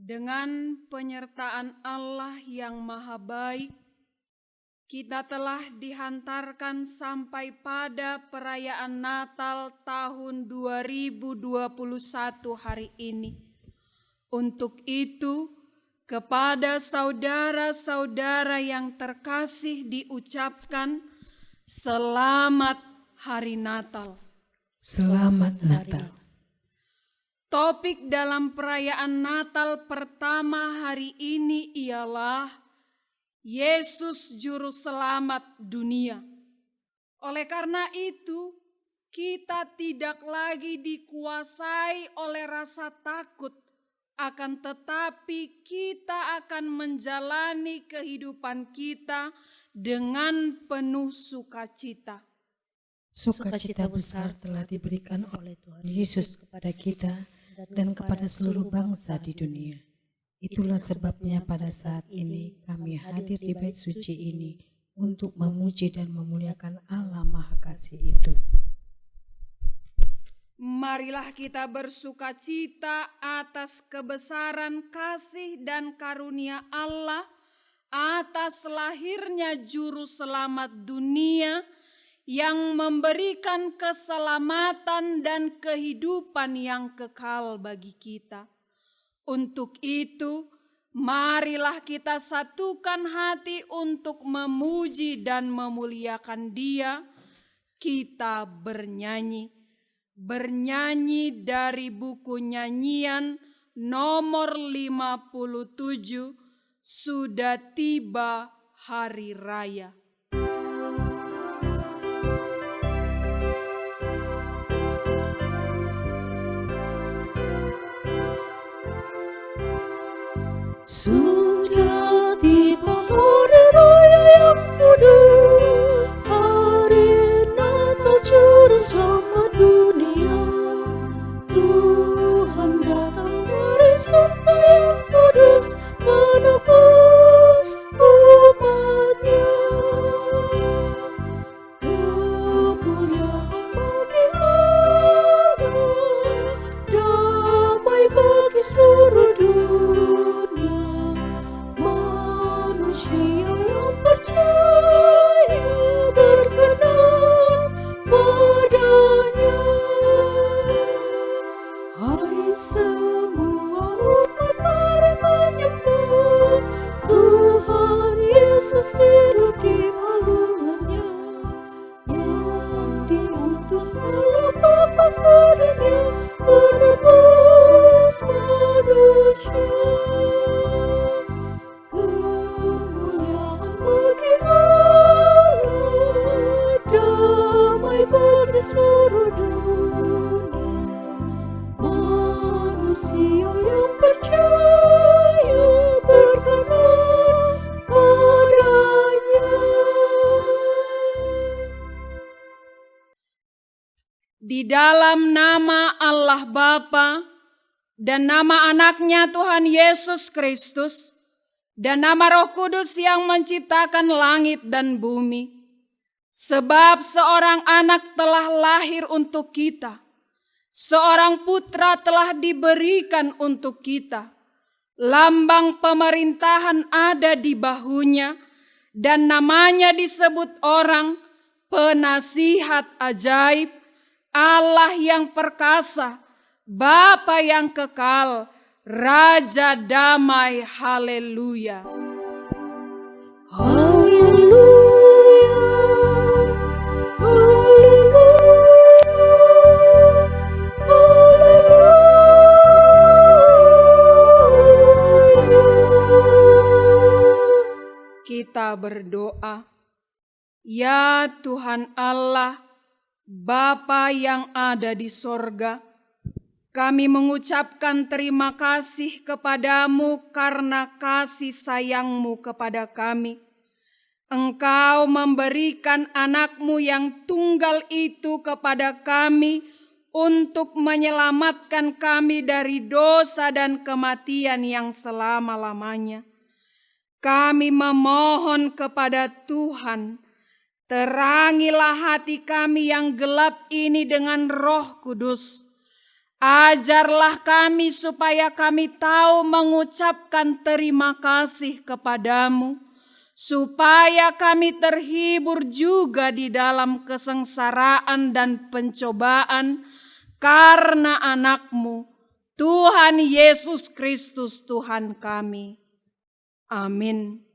Dengan penyertaan Allah yang Maha Baik, kita telah dihantarkan sampai pada perayaan Natal tahun 2021 hari ini. Untuk itu, kepada saudara-saudara yang terkasih diucapkan, Selamat Hari Natal. Selamat Natal. Topik dalam perayaan Natal pertama hari ini ialah Yesus Juru Selamat dunia. Oleh karena itu, kita tidak lagi dikuasai oleh rasa takut, akan tetapi kita akan menjalani kehidupan kita dengan penuh sukacita. Sukacita besar telah diberikan oleh Tuhan Yesus kepada kita dan kepada seluruh bangsa di dunia. Itulah sebabnya pada saat ini kami hadir di bait suci ini untuk memuji dan memuliakan Allah Maha Kasih itu. Marilah kita bersukacita atas kebesaran kasih dan karunia Allah, atas lahirnya Juru Selamat dunia yang memberikan keselamatan dan kehidupan yang kekal bagi kita. Untuk itu, marilah kita satukan hati untuk memuji dan memuliakan Dia. Kita bernyanyi dari buku nyanyian nomor 57, Sudah Tiba Hari Raya. Sudah tiba hari raya yang kudus, hari Natal Juru Selamat dunia. Tuhan datang dari surga yang kudus, menebus umatnya. Kemuliaan bagi Allah, damai bagi seluruh dunia. Manusia yang percaya berkenan padanya. Hai semua umat, mari menyembah Tuhan Yesus hidup di palungannya, yang diutus oleh Bapa ke dunia menebus manusia. Kemuliaan bagi Allah, damai bagi seluruh dunia. Manusia yang percaya berkenan padanya. Di dalam nama Allah Bapa dan nama anaknya Tuhan Yesus Kristus dan nama Roh Kudus yang menciptakan langit dan bumi. Sebab seorang anak telah lahir untuk kita, seorang putra telah diberikan untuk kita. Lambang pemerintahan ada di bahunya dan namanya disebut orang Penasihat Ajaib, Allah yang perkasa, Bapa yang kekal, Raja damai. Haleluya. Haleluya, haleluya, haleluya. Kita berdoa. Ya Tuhan Allah, Bapa yang ada di sorga, kami mengucapkan terima kasih kepadamu karena kasih sayang-Mu kepada kami. Engkau memberikan anak-Mu yang tunggal itu kepada kami untuk menyelamatkan kami dari dosa dan kematian yang selama-lamanya. Kami memohon kepada Tuhan, terangilah hati kami yang gelap ini dengan Roh Kudus, Ajarlah kami supaya kami tahu mengucapkan terima kasih kepadamu, supaya kami terhibur juga di dalam kesengsaraan dan pencobaan karena Anak-Mu, Tuhan Yesus Kristus Tuhan kami. Amin.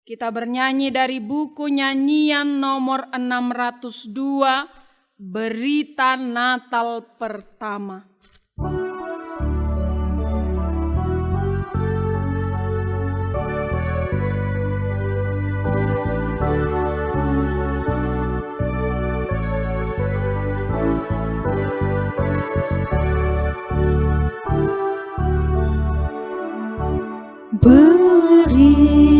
Kita bernyanyi dari buku nyanyian nomor 602, Berita Natal Pertama. Berita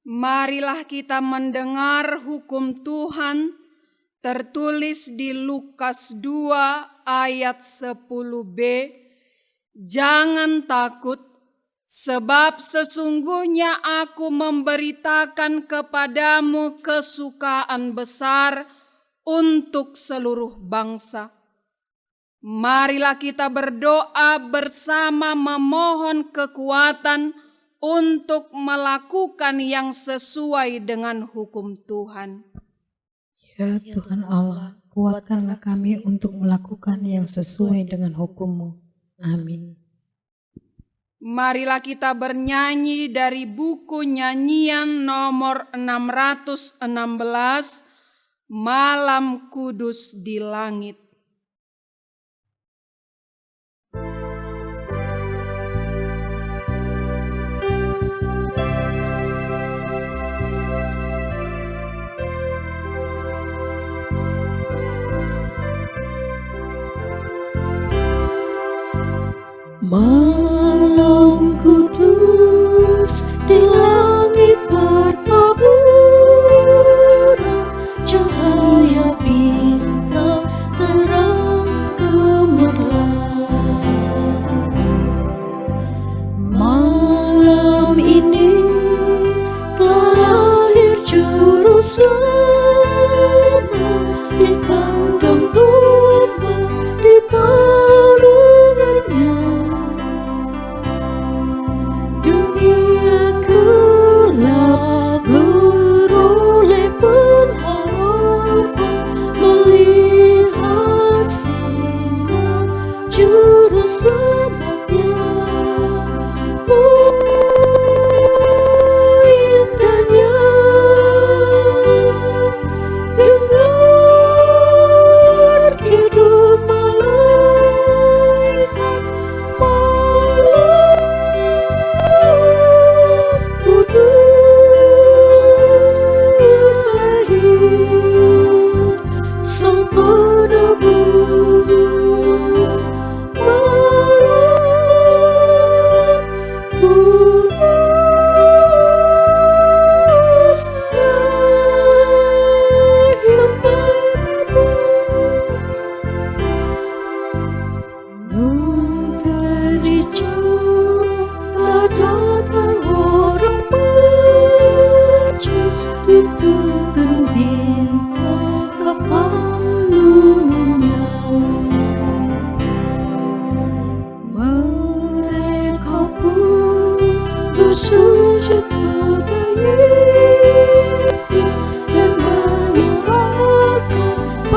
Marilah kita mendengar hukum Tuhan tertulis di Lukas 2 ayat 10b. Jangan takut, sebab sesungguhnya aku memberitakan kepadamu kesukaan besar untuk seluruh bangsa. Marilah kita berdoa bersama memohon kekuatan untuk melakukan yang sesuai dengan hukum Tuhan. Ya Tuhan Allah, kuatkanlah kami untuk melakukan yang sesuai dengan hukum-Mu. Amin. Marilah kita bernyanyi dari buku nyanyian nomor 616, Malam Kudus di Langit. Malam kudus di langit bertaburan, cahaya bintang terang gemerlap. Malam ini telah lahir juru selamat di kandang domba, di palungannya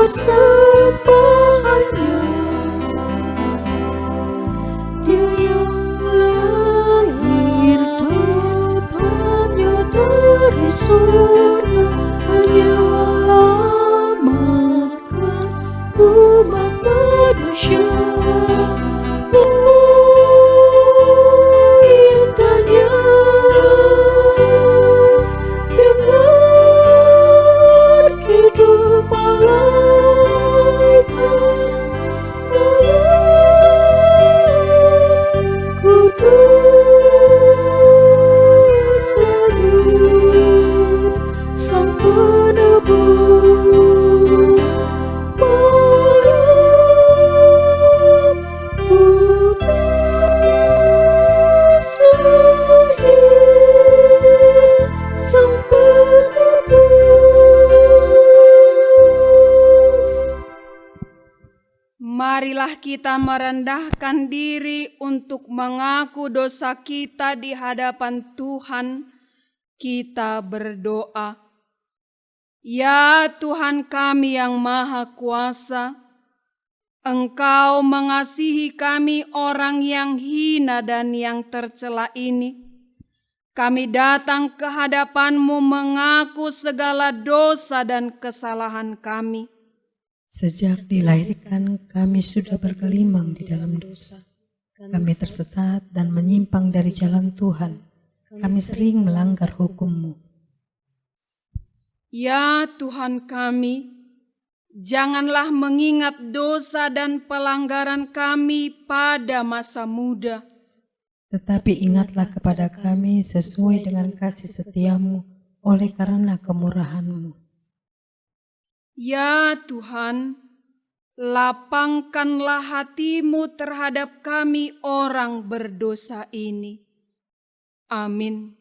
persembahannya. Dia yang lahir datangnya dari surga, menyelamatkan umat manusia. Indahnya dengar kidung malaikat, kudus Maria, Sang Penebus malam kudus lahir, Sang Penebus. Marilah kita merendahkan diri untuk mengaku dosa kita di hadapan Tuhan. Kita berdoa. Ya Tuhan kami yang Maha Kuasa, Engkau mengasihi kami orang yang hina dan yang tercela ini. Kami datang ke hadapan-Mu mengaku segala dosa dan kesalahan kami. Sejak dilahirkan kami sudah bergelimang di dalam dosa. Kami tersesat dan menyimpang dari jalan Tuhan. Kami sering melanggar hukum-Mu. Ya Tuhan kami, janganlah mengingat dosa dan pelanggaran kami pada masa muda. Tetapi ingatlah kepada kami sesuai dengan kasih setia-Mu oleh karena kemurahan-Mu. Ya Tuhan, lapangkanlah hati-Mu terhadap kami orang berdosa ini. Amin.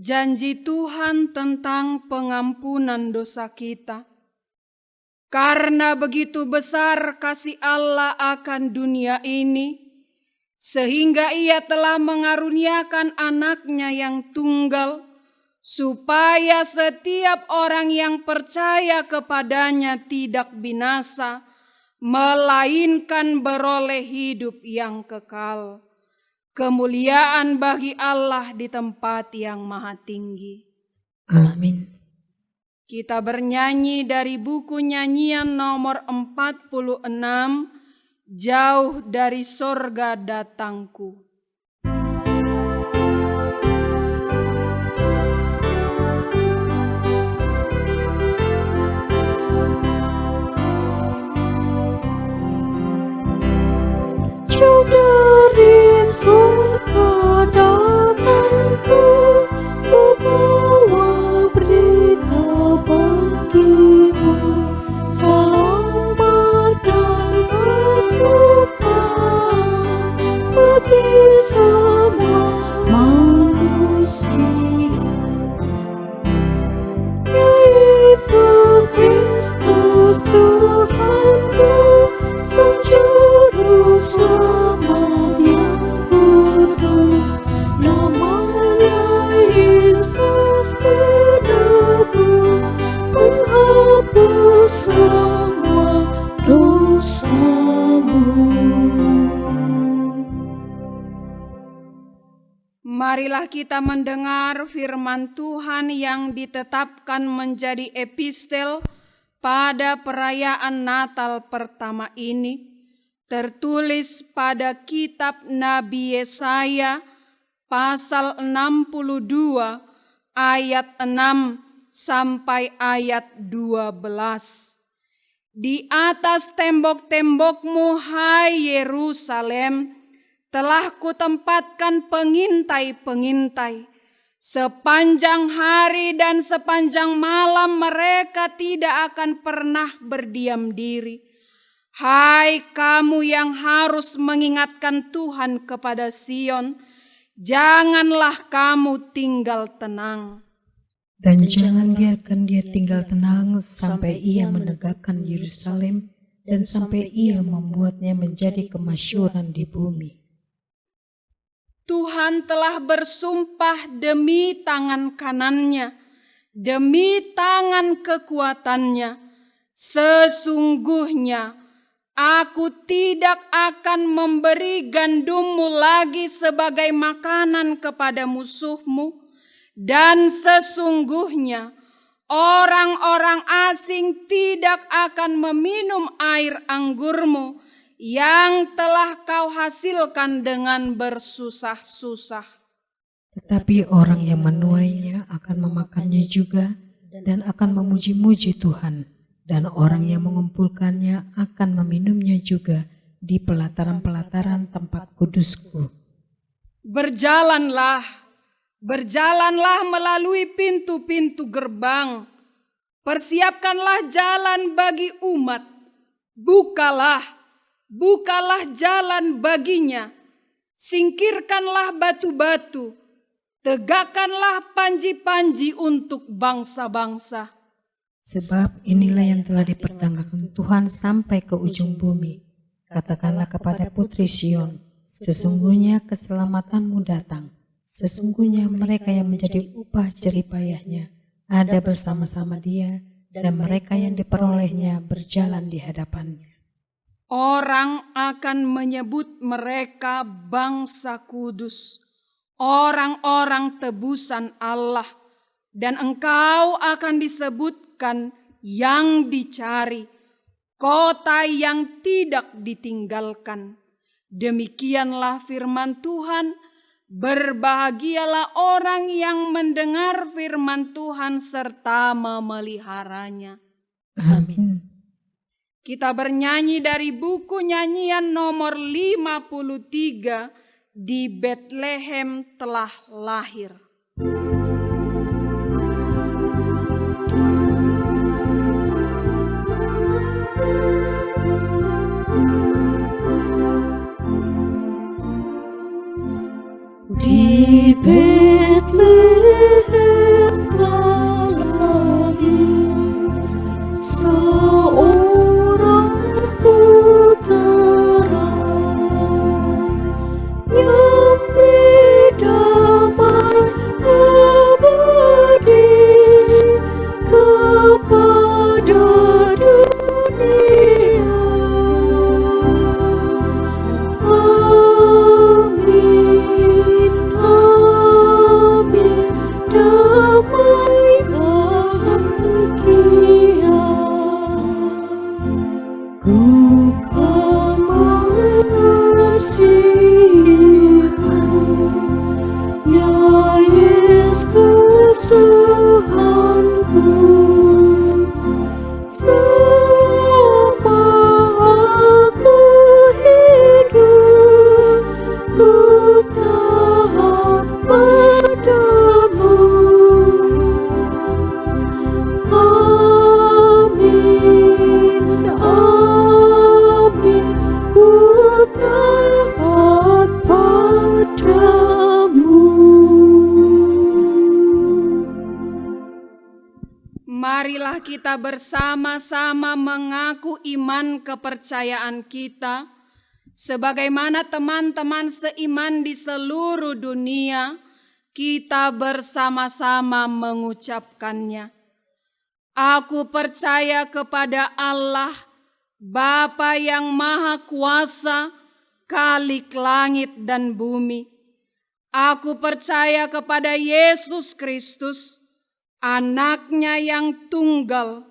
Janji Tuhan tentang pengampunan dosa kita. Karena begitu besar kasih Allah akan dunia ini, sehingga Ia telah mengaruniakan anaknya yang tunggal, supaya setiap orang yang percaya kepadanya tidak binasa, melainkan beroleh hidup yang kekal. Kemuliaan bagi Allah di tempat yang maha tinggi. Amin. Kita bernyanyi dari buku nyanyian nomor 46, Jauh dari Sorga Datangku. Jauh dari surga datangku, membawa berita bagimu, selamat dan bersuka, Marilah kita mendengar firman Tuhan yang ditetapkan menjadi epistel pada perayaan Natal pertama ini, tertulis pada kitab Nabi Yesaya pasal 62 ayat 6 sampai ayat 12. Di atas tembok-tembokmu, hai Yerusalem, telah kutempatkan pengintai-pengintai. Sepanjang hari dan sepanjang malam mereka tidak akan pernah berdiam diri. Hai kamu yang harus mengingatkan Tuhan kepada Sion, janganlah kamu tinggal tenang. Dan jangan biarkan dia tinggal tenang sampai ia menegakkan Yerusalem dan sampai ia membuatnya menjadi kemasyhuran di bumi. Tuhan telah bersumpah demi tangan kanannya, demi tangan kekuatannya. Sesungguhnya aku tidak akan memberi gandummu lagi sebagai makanan kepada musuhmu, dan sesungguhnya orang-orang asing tidak akan meminum air anggurmu yang telah kau hasilkan dengan bersusah-susah. Tetapi orang yang menuainya akan memakannya juga dan akan memuji-muji Tuhan, dan orang yang mengumpulkannya akan meminumnya juga di pelataran-pelataran tempat kudusku. Berjalanlah melalui pintu-pintu gerbang. Persiapkanlah jalan bagi umat. Bukalah jalan baginya, singkirkanlah batu-batu, tegakkanlah panji-panji untuk bangsa-bangsa. Sebab inilah yang telah diperdagangkan Tuhan sampai ke ujung bumi. Katakanlah kepada putri Sion, sesungguhnya keselamatanmu datang. Sesungguhnya mereka yang menjadi upah jeripayahnya ada bersama-sama dia, dan mereka yang diperolehnya berjalan di hadapannya. Orang akan menyebut mereka bangsa kudus, orang-orang tebusan Allah, dan engkau akan disebutkan yang dicari, kota yang tidak ditinggalkan. Demikianlah firman Tuhan. Berbahagialah orang yang mendengar firman Tuhan serta memeliharanya. Amin. Kita bernyanyi dari buku nyanyian nomor 53, Di Betlehem Telah Lahir. Di Betlehem telah lahir seorang putera yang berdamai abadi kepada dunia. Marilah kita bersama-sama mengaku iman kepercayaan kita, sebagaimana teman-teman seiman di seluruh dunia, kita bersama-sama mengucapkannya. Aku percaya kepada Allah, Bapa yang Maha Kuasa, Khalik langit dan bumi. Aku percaya kepada Yesus Kristus, Anak-Nya yang tunggal,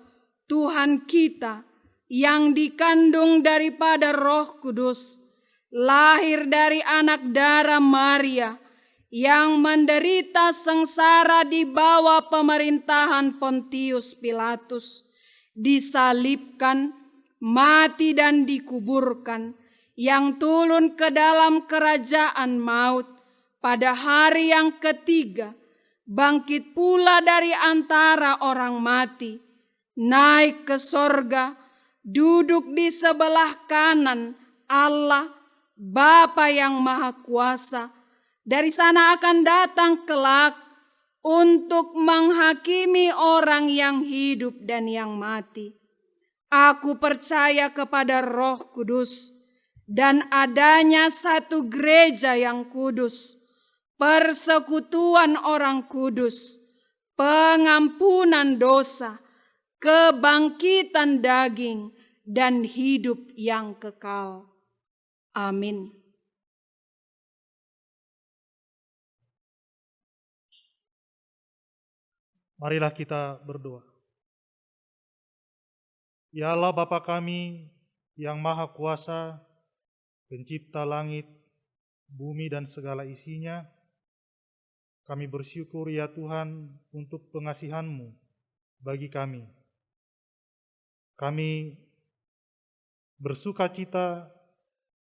Tuhan kita, yang dikandung daripada Roh Kudus, lahir dari anak darah Maria, yang menderita sengsara di bawah pemerintahan Pontius Pilatus, disalibkan, mati dan dikuburkan, yang turun ke dalam kerajaan maut, pada hari yang ketiga, bangkit pula dari antara orang mati, naik ke sorga, duduk di sebelah kanan Allah, Bapa yang Maha Kuasa. Dari sana akan datang kelak untuk menghakimi orang yang hidup dan yang mati. Aku percaya kepada Roh Kudus dan adanya satu gereja yang kudus, persekutuan orang kudus, pengampunan dosa, kebangkitan daging, dan hidup yang kekal. Amin. Marilah kita berdoa. Ya Allah Bapa kami yang Maha Kuasa, Pencipta langit, bumi dan segala isinya, kami bersyukur ya Tuhan untuk pengasihan-Mu bagi kami. Kami bersuka cita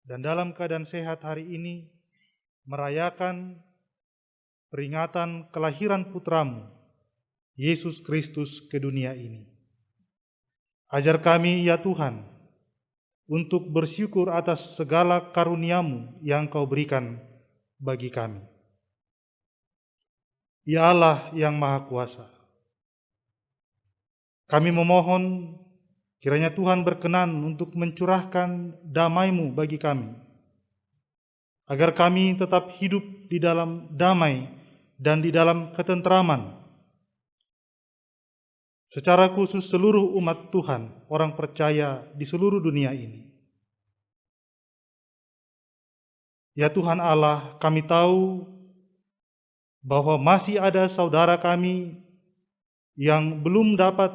dan dalam keadaan sehat hari ini merayakan peringatan kelahiran Putra-Mu, Yesus Kristus, ke dunia ini. Ajar kami ya Tuhan untuk bersyukur atas segala karunia-Mu yang Kau berikan bagi kami. Ya Allah yang Maha Kuasa, kami memohon kiranya Tuhan berkenan untuk mencurahkan damai-Mu bagi kami, agar kami tetap hidup di dalam damai dan di dalam ketentraman. Secara khusus seluruh umat Tuhan, orang percaya di seluruh dunia ini. Ya Tuhan Allah, kami tahu bahwa masih ada saudara kami yang belum dapat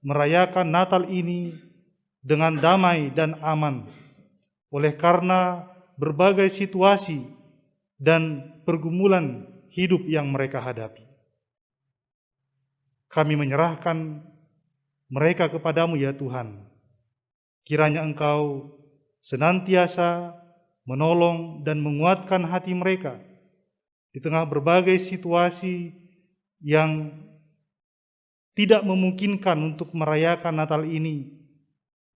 merayakan Natal ini dengan damai dan aman, oleh karena berbagai situasi dan pergumulan hidup yang mereka hadapi. Kami menyerahkan mereka kepadamu ya Tuhan. Kiranya Engkau senantiasa menolong dan menguatkan hati mereka di tengah berbagai situasi yang tidak memungkinkan untuk merayakan Natal ini.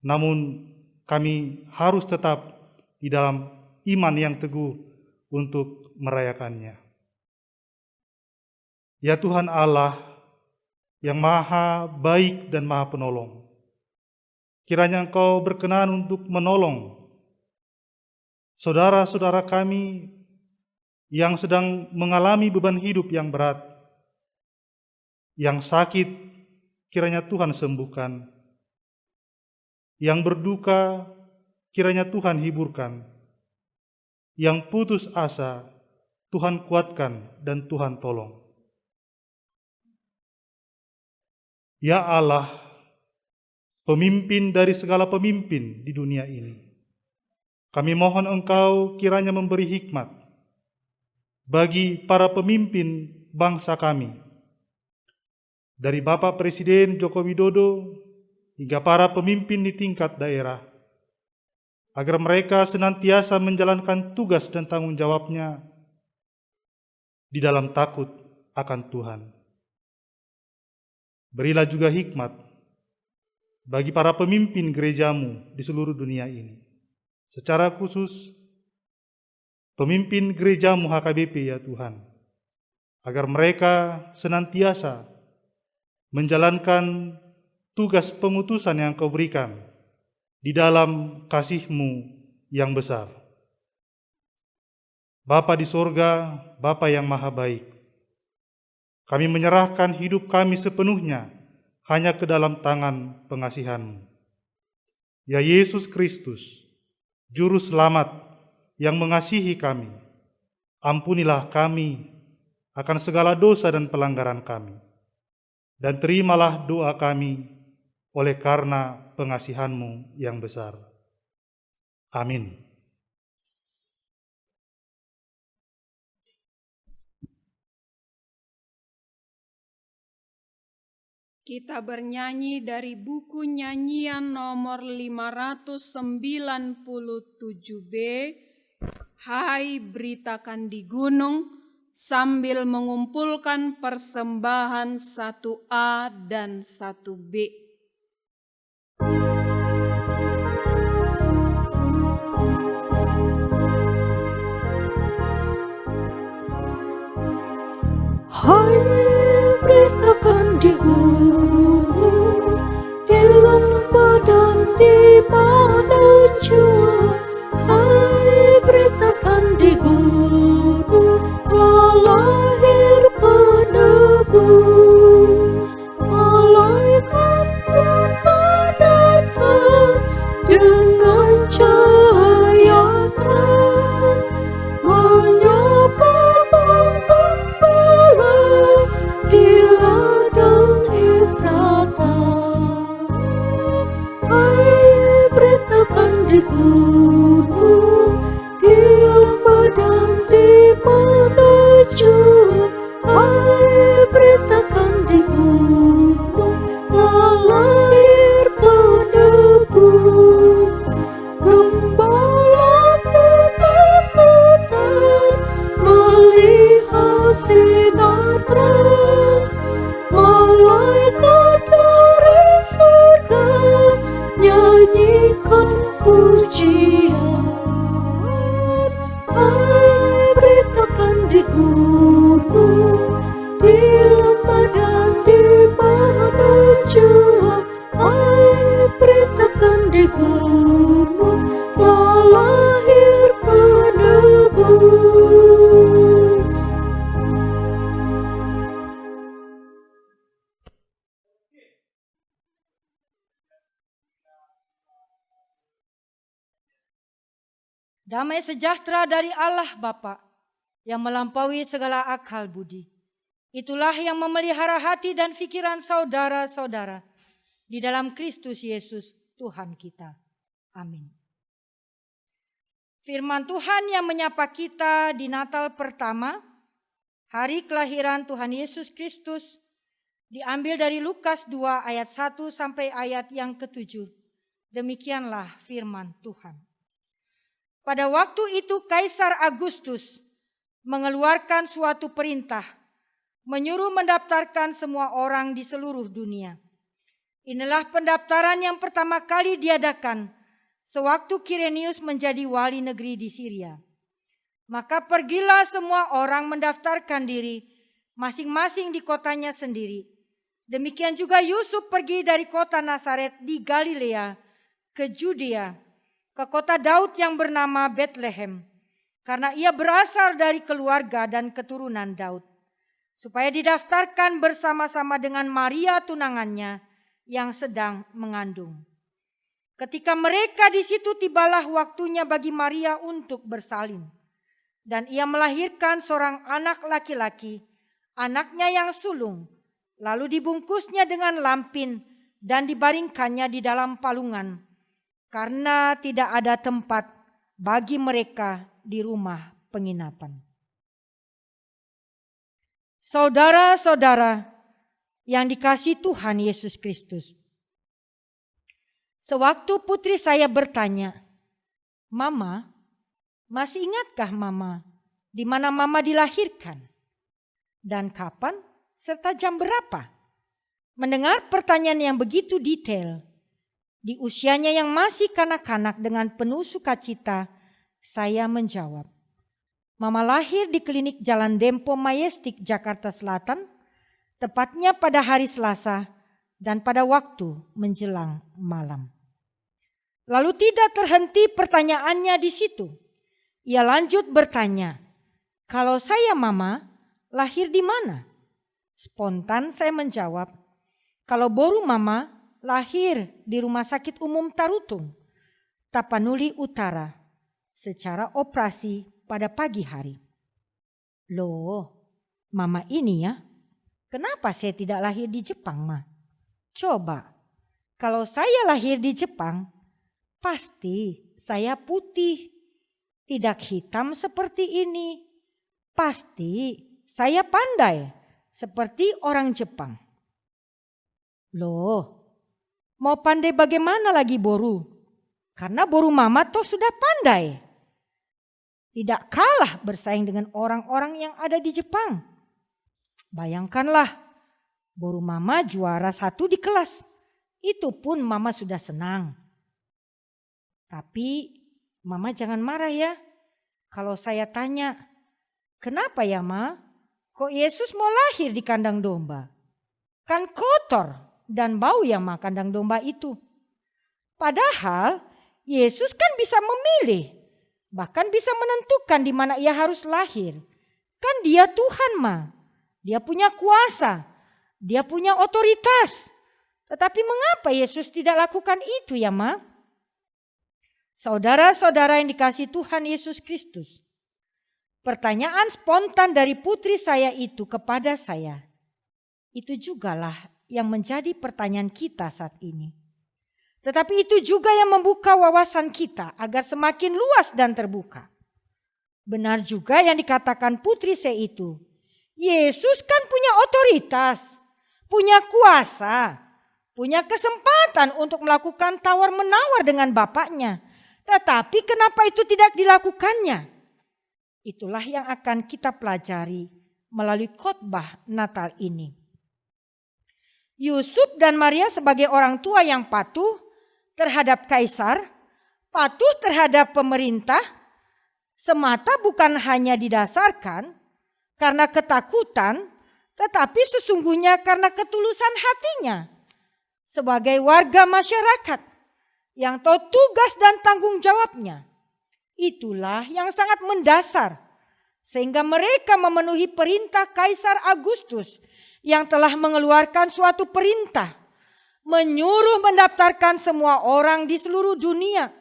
Namun kami harus tetap di dalam iman yang teguh untuk merayakannya. Ya Tuhan Allah yang Maha Baik dan Maha Penolong, kiranya Engkau berkenan untuk menolong saudara-saudara kami yang sedang mengalami beban hidup yang berat, yang sakit, kiranya Tuhan sembuhkan, yang berduka, kiranya Tuhan hiburkan, yang putus asa, Tuhan kuatkan dan Tuhan tolong. Ya Allah, pemimpin dari segala pemimpin di dunia ini, kami mohon Engkau kiranya memberi hikmat bagi para pemimpin bangsa kami, dari Bapak Presiden Joko Widodo hingga para pemimpin di tingkat daerah, agar mereka senantiasa menjalankan tugas dan tanggung jawabnya di dalam takut akan Tuhan. Berilah juga hikmat bagi para pemimpin gereja-Mu di seluruh dunia ini, secara khusus pemimpin gereja-Mu HKBP ya Tuhan, agar mereka senantiasa menjalankan tugas pengutusan yang Kau berikan di dalam kasih-Mu yang besar. Bapa di sorga, Bapa yang Maha Baik, kami menyerahkan hidup kami sepenuhnya hanya ke dalam tangan pengasihan-Mu. Ya Yesus Kristus, Juru Selamat yang mengasihi kami, Ampunilah kami akan segala dosa dan pelanggaran kami, dan terimalah doa kami oleh karena pengasihan-Mu yang besar. Amin. Kita bernyanyi dari buku nyanyian nomor 597B, Hai Beritakan di Gunung, sambil mengumpulkan persembahan 1A dan 1B. Hai beritakan di gunung, di lembah dan di mana jua. Hai beritakan di gunung, telah lahir penebus. Malaikat semua datang dengan cahaya terang, menyapa di ladang Efrata. Hai beritakan di gunung, di lembah dan di mana jua. Hai beritakan di gunung, telah lahir penebus. Gembala ketakutan melihat sinar terang, malaikat dari surga nyanyikan pujian. Hai beritakan di gunung, di lembah dan di mana jua. Hai beritakan di gunung, telah lahir penebus. Damai sejahtera dari Allah Bapa yang melampaui segala akal budi. Itulah yang memelihara hati dan pikiran saudara-saudara di dalam Kristus Yesus Tuhan kita. Amin. Firman Tuhan yang menyapa kita di Natal pertama, hari kelahiran Tuhan Yesus Kristus, diambil dari Lukas 2 ayat 1 sampai ayat yang ke-7. Demikianlah firman Tuhan. Pada waktu itu Kaisar Agustus mengeluarkan suatu perintah, menyuruh mendaftarkan semua orang di seluruh dunia. Inilah pendaftaran yang pertama kali diadakan sewaktu Kirenius menjadi wali negeri di Syria. Maka pergilah semua orang mendaftarkan diri masing-masing di kotanya sendiri. Demikian juga Yusuf pergi dari kota Nazaret di Galilea ke Judea, ke kota Daud yang bernama Betlehem, karena ia berasal dari keluarga dan keturunan Daud, supaya didaftarkan bersama-sama dengan Maria tunangannya yang sedang mengandung. Ketika mereka di situ, tibalah waktunya bagi Maria untuk bersalin, dan ia melahirkan seorang anak laki-laki, anaknya yang sulung, lalu dibungkusnya dengan lampin dan dibaringkannya di dalam palungan, karena tidak ada tempat bagi mereka di rumah penginapan. Saudara-saudara yang dikasihi Tuhan Yesus Kristus, sewaktu putri saya bertanya, "Mama, masih ingatkah Mama di mana Mama dilahirkan? Dan kapan serta jam berapa?" Mendengar pertanyaan yang begitu detail, di usianya yang masih kanak-kanak, dengan penuh sukacita saya menjawab, "Mama lahir di klinik Jalan Dempo Majestic, Jakarta Selatan, tepatnya pada hari Selasa dan pada waktu menjelang malam." Lalu tidak terhenti pertanyaannya di situ. Ia lanjut bertanya, "Kalau saya Mama, lahir di mana?" Spontan saya menjawab, "Kalau boru Mama, lahir di Rumah Sakit Umum Tarutung, Tapanuli Utara, secara operasi pada pagi hari." Loh, Mama ini ya, kenapa saya tidak lahir di Jepang, Ma? Coba, kalau saya lahir di Jepang, pasti saya putih, tidak hitam seperti ini. Pasti saya pandai seperti orang Jepang. Loh, mau pandai bagaimana lagi Boru? Karena Boru Mama toh sudah pandai. Tidak kalah bersaing dengan orang-orang yang ada di Jepang. Bayangkanlah, Boru Mama juara 1 di kelas. Itu pun Mama sudah senang. Tapi Mama jangan marah ya. Kalau saya tanya, kenapa ya Ma? Kok Yesus mau lahir di kandang domba? Kan kotor dan bau ya Ma kandang domba itu. Padahal Yesus kan bisa memilih. Bahkan bisa menentukan di mana ia harus lahir. Kan dia Tuhan Ma. Dia punya kuasa. Dia punya otoritas. Tetapi mengapa Yesus tidak lakukan itu ya Ma? Saudara-saudara yang dikasihi Tuhan Yesus Kristus. Pertanyaan spontan dari putri saya itu kepada saya. Itu jugalah yang menjadi pertanyaan kita saat ini. Tetapi itu juga yang membuka wawasan kita agar semakin luas dan terbuka. Benar juga yang dikatakan putri saya itu. Yesus kan punya otoritas, punya kuasa, punya kesempatan untuk melakukan tawar-menawar dengan Bapaknya. Tetapi kenapa itu tidak dilakukannya? Itulah yang akan kita pelajari melalui khotbah Natal ini. Yusuf dan Maria sebagai orang tua yang patuh terhadap kaisar, patuh terhadap pemerintah, semata bukan hanya didasarkan karena ketakutan, tetapi sesungguhnya karena ketulusan hatinya sebagai warga masyarakat yang tahu tugas dan tanggung jawabnya. Itulah yang sangat mendasar sehingga mereka memenuhi perintah Kaisar Agustus yang telah mengeluarkan suatu perintah menyuruh mendaftarkan semua orang di seluruh dunia.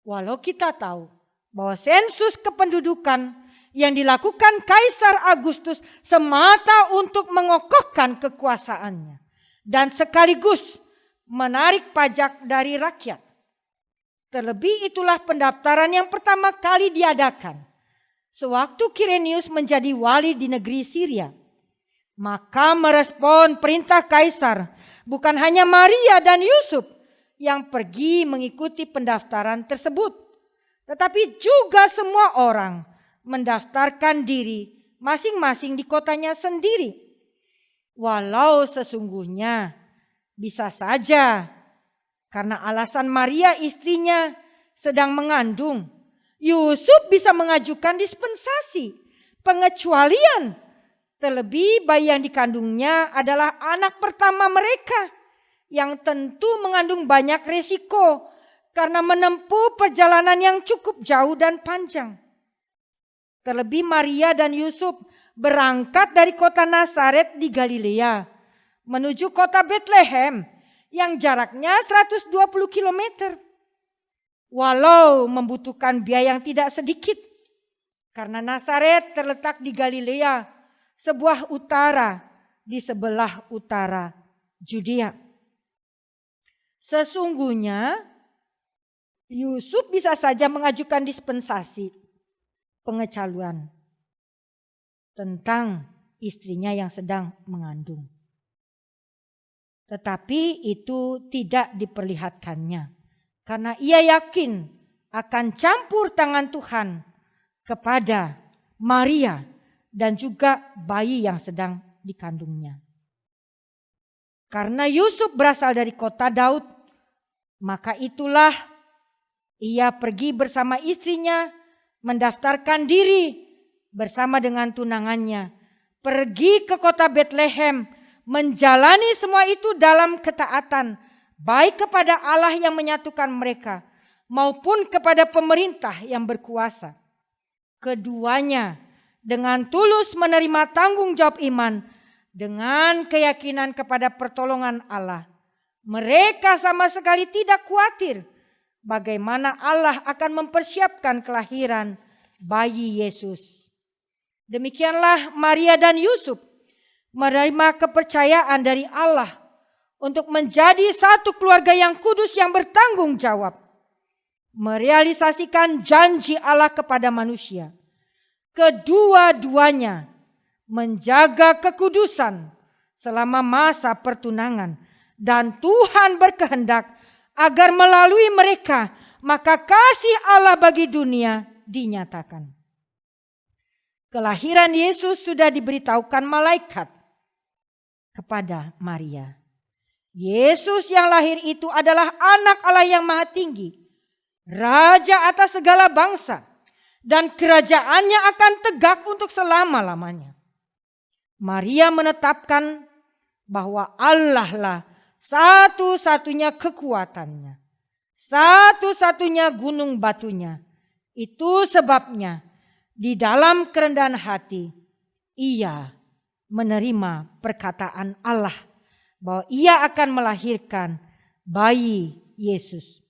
Walau kita tahu bahwa sensus kependudukan yang dilakukan Kaisar Agustus semata untuk mengokohkan kekuasaannya dan sekaligus menarik pajak dari rakyat. Terlebih itulah pendaftaran yang pertama kali diadakan sewaktu Kirenius menjadi wali di negeri Syria. Maka merespon perintah Kaisar bukan hanya Maria dan Yusuf yang pergi mengikuti pendaftaran tersebut, tetapi juga semua orang mendaftarkan diri masing-masing di kotanya sendiri. Walau sesungguhnya bisa saja karena alasan Maria istrinya sedang mengandung, Yusuf bisa mengajukan dispensasi, pengecualian. Terlebih bayi yang dikandungnya adalah anak pertama mereka yang tentu mengandung banyak resiko karena menempuh perjalanan yang cukup jauh dan panjang. Terlebih Maria dan Yusuf berangkat dari kota Nazaret di Galilea menuju kota Bethlehem yang jaraknya 120 km. Walau membutuhkan biaya yang tidak sedikit karena Nazaret terletak di Galilea, sebuah utara di sebelah utara Judea. Sesungguhnya Yusuf bisa saja mengajukan dispensasi pengecualian tentang istrinya yang sedang mengandung. Tetapi itu tidak diperlihatkannya karena ia yakin akan campur tangan Tuhan kepada Maria dan juga bayi yang sedang dikandungnya. Karena Yusuf berasal dari kota Daud, maka itulah ia pergi bersama istrinya mendaftarkan diri bersama dengan tunangannya. Pergi ke kota Bethlehem, menjalani semua itu dalam ketaatan, baik kepada Allah yang menyatukan mereka maupun kepada pemerintah yang berkuasa. Keduanya dengan tulus menerima tanggung jawab iman dengan keyakinan kepada pertolongan Allah. Mereka sama sekali tidak khawatir bagaimana Allah akan mempersiapkan kelahiran bayi Yesus. Demikianlah Maria dan Yusuf menerima kepercayaan dari Allah untuk menjadi satu keluarga yang kudus yang bertanggung jawab, merealisasikan janji Allah kepada manusia. Kedua-duanya menjaga kekudusan selama masa pertunangan, dan Tuhan berkehendak agar melalui mereka maka kasih Allah bagi dunia dinyatakan. Kelahiran Yesus sudah diberitahukan malaikat kepada Maria. Yesus yang lahir itu adalah anak Allah yang maha tinggi, raja atas segala bangsa, dan kerajaannya akan tegak untuk selama-lamanya. Maria menetapkan bahwa Allah lah satu-satunya kekuatannya, satu-satunya gunung batunya. Itu sebabnya di dalam kerendahan hati ia menerima perkataan Allah bahwa ia akan melahirkan bayi Yesus.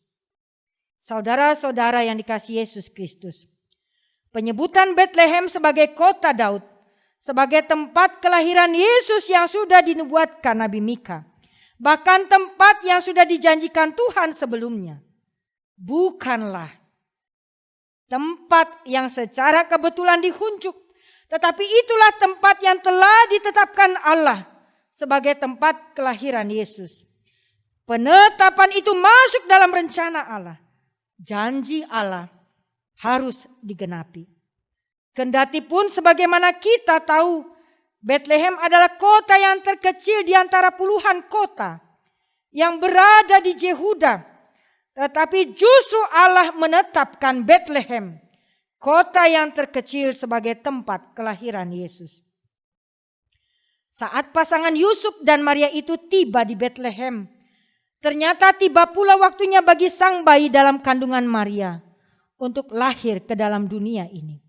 Saudara-saudara yang dikasihi Yesus Kristus, penyebutan Betlehem sebagai kota Daud, sebagai tempat kelahiran Yesus yang sudah dinubuatkan Nabi Mika, bahkan tempat yang sudah dijanjikan Tuhan sebelumnya, bukanlah tempat yang secara kebetulan dihunjuk, tetapi itulah tempat yang telah ditetapkan Allah sebagai tempat kelahiran Yesus. Penetapan itu masuk dalam rencana Allah. Janji Allah harus digenapi. Kendati pun sebagaimana kita tahu, Betlehem adalah kota yang terkecil di antara puluhan kota yang berada di Yehuda. Tetapi justru Allah menetapkan Betlehem, kota yang terkecil, sebagai tempat kelahiran Yesus. Saat pasangan Yusuf dan Maria itu tiba di Betlehem, ternyata tiba pula waktunya bagi sang bayi dalam kandungan Maria untuk lahir ke dalam dunia ini.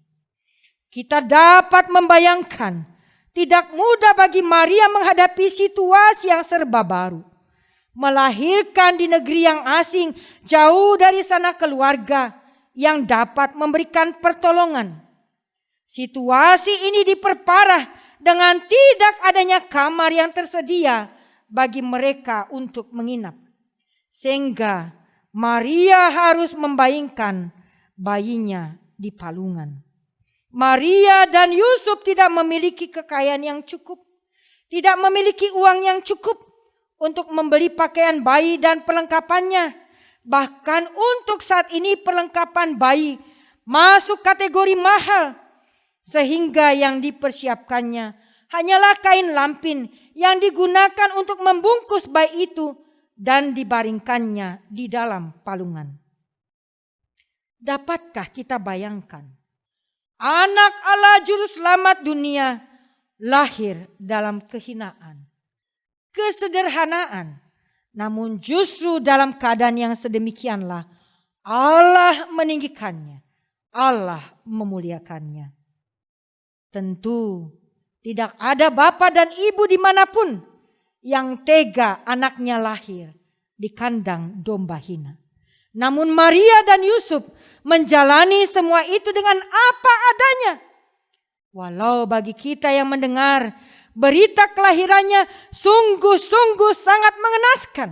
Kita dapat membayangkan tidak mudah bagi Maria menghadapi situasi yang serba baru. Melahirkan di negeri yang asing, jauh dari sana keluarga yang dapat memberikan pertolongan. Situasi ini diperparah dengan tidak adanya kamar yang tersedia bagi mereka untuk menginap. Sehingga Maria harus membayangkan bayinya di palungan. Maria dan Yusuf tidak memiliki kekayaan yang cukup, tidak memiliki uang yang cukup untuk membeli pakaian bayi dan perlengkapannya. Bahkan untuk saat ini perlengkapan bayi masuk kategori mahal, sehingga yang dipersiapkannya hanyalah kain lampin yang digunakan untuk membungkus bayi itu dan dibaringkannya di dalam palungan. Dapatkah kita bayangkan, anak Allah juru selamat dunia lahir dalam kehinaan, kesederhanaan, namun justru dalam keadaan yang sedemikianlah Allah meninggikannya, Allah memuliakannya. Tentu tidak ada bapa dan ibu dimanapun yang tega anaknya lahir di kandang domba hina. Namun Maria dan Yusuf menjalani semua itu dengan apa adanya. Walau bagi kita yang mendengar berita kelahirannya sungguh-sungguh sangat mengenaskan.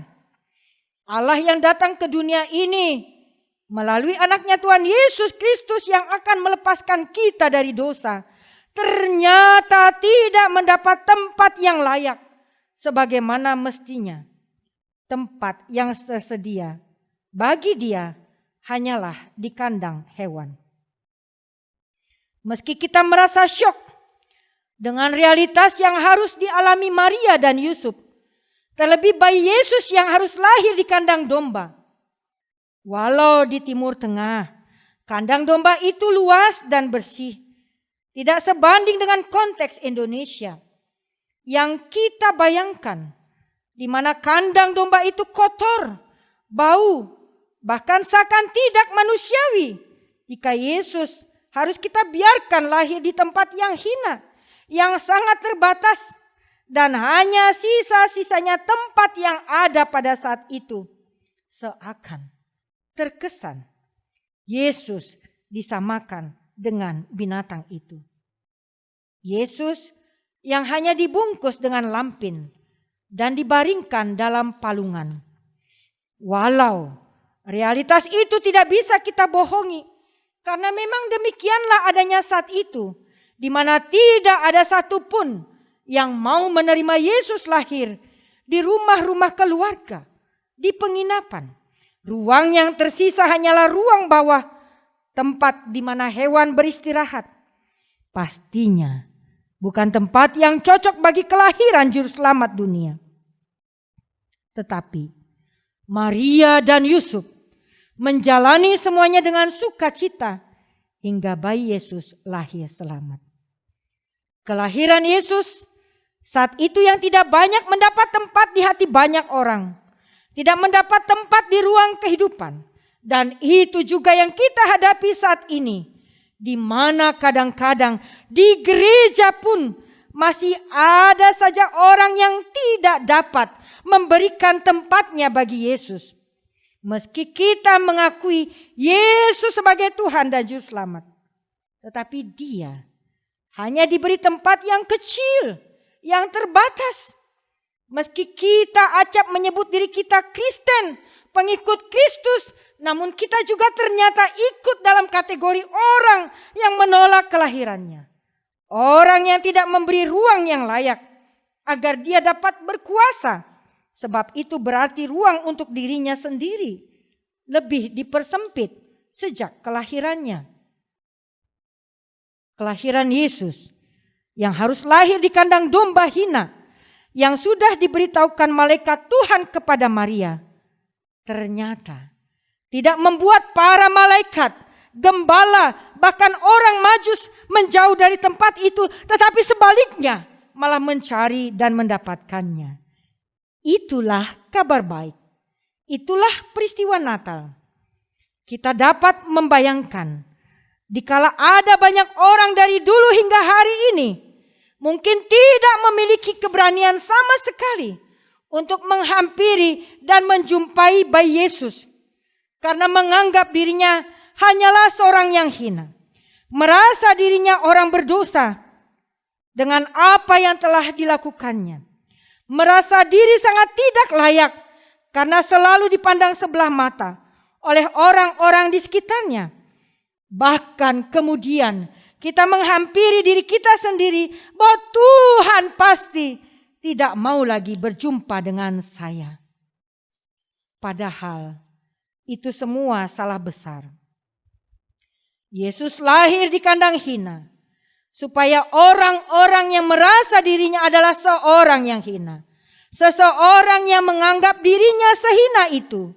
Allah yang datang ke dunia ini melalui anaknya Tuhan Yesus Kristus yang akan melepaskan kita dari dosa, ternyata tidak mendapat tempat yang layak sebagaimana mestinya. Tempat yang tersedia bagi dia hanyalah di kandang hewan. Meski kita merasa syok dengan realitas yang harus dialami Maria dan Yusuf, terlebih bayi Yesus yang harus lahir di kandang domba. Walau di Timur Tengah, kandang domba itu luas dan bersih, tidak sebanding dengan konteks Indonesia yang kita bayangkan, di mana kandang domba itu kotor, bau, bahkan seakan tidak manusiawi. Jika Yesus harus kita biarkan lahir di tempat yang hina, yang sangat terbatas, dan hanya sisa-sisanya tempat yang ada pada saat itu, seakan terkesan Yesus disamakan dengan binatang itu. Yesus yang hanya dibungkus dengan lampin dan dibaringkan dalam palungan. Walau realitas itu tidak bisa kita bohongi, karena memang demikianlah adanya saat itu, di mana tidak ada satupun yang mau menerima Yesus lahir di rumah-rumah keluarga, di penginapan. Ruang yang tersisa hanyalah ruang bawah, tempat di mana hewan beristirahat. Pastinya bukan tempat yang cocok bagi kelahiran juru selamat dunia. Tetapi Maria dan Yusuf menjalani semuanya dengan sukacita hingga bayi Yesus lahir selamat. Kelahiran Yesus saat itu yang tidak banyak mendapat tempat di hati banyak orang, tidak mendapat tempat di ruang kehidupan. Dan itu juga yang kita hadapi saat ini, di mana kadang-kadang di gereja pun masih ada saja orang yang tidak dapat memberikan tempatnya bagi Yesus. Meski kita mengakui Yesus sebagai Tuhan dan Juru Selamat, tetapi Dia hanya diberi tempat yang kecil, yang terbatas. Meski kita acap menyebut diri kita Kristen, pengikut Kristus, namun kita juga ternyata ikut dalam kategori orang yang menolak kelahirannya. Orang yang tidak memberi ruang yang layak agar dia dapat berkuasa. Sebab itu berarti ruang untuk dirinya sendiri lebih dipersempit sejak kelahirannya. Kelahiran Yesus yang harus lahir di kandang domba hina, yang sudah diberitahukan malaikat Tuhan kepada Maria, ternyata tidak membuat para malaikat, gembala, bahkan orang Majus menjauh dari tempat itu, tetapi sebaliknya malah mencari dan mendapatkannya. Itulah kabar baik. Itulah peristiwa Natal. Kita dapat membayangkan, dikala ada banyak orang dari dulu hingga hari ini mungkin tidak memiliki keberanian sama sekali untuk menghampiri dan menjumpai bayi Yesus, karena menganggap dirinya hanyalah seorang yang hina, merasa dirinya orang berdosa dengan apa yang telah dilakukannya, merasa diri sangat tidak layak karena selalu dipandang sebelah mata oleh orang-orang di sekitarnya. Bahkan kemudian kita menghampiri diri kita sendiri bahwa Tuhan pasti tidak mau lagi berjumpa dengan saya. Padahal itu semua salah besar. Yesus lahir di kandang hina supaya orang-orang yang merasa dirinya adalah seorang yang hina, seseorang yang menganggap dirinya sehina itu,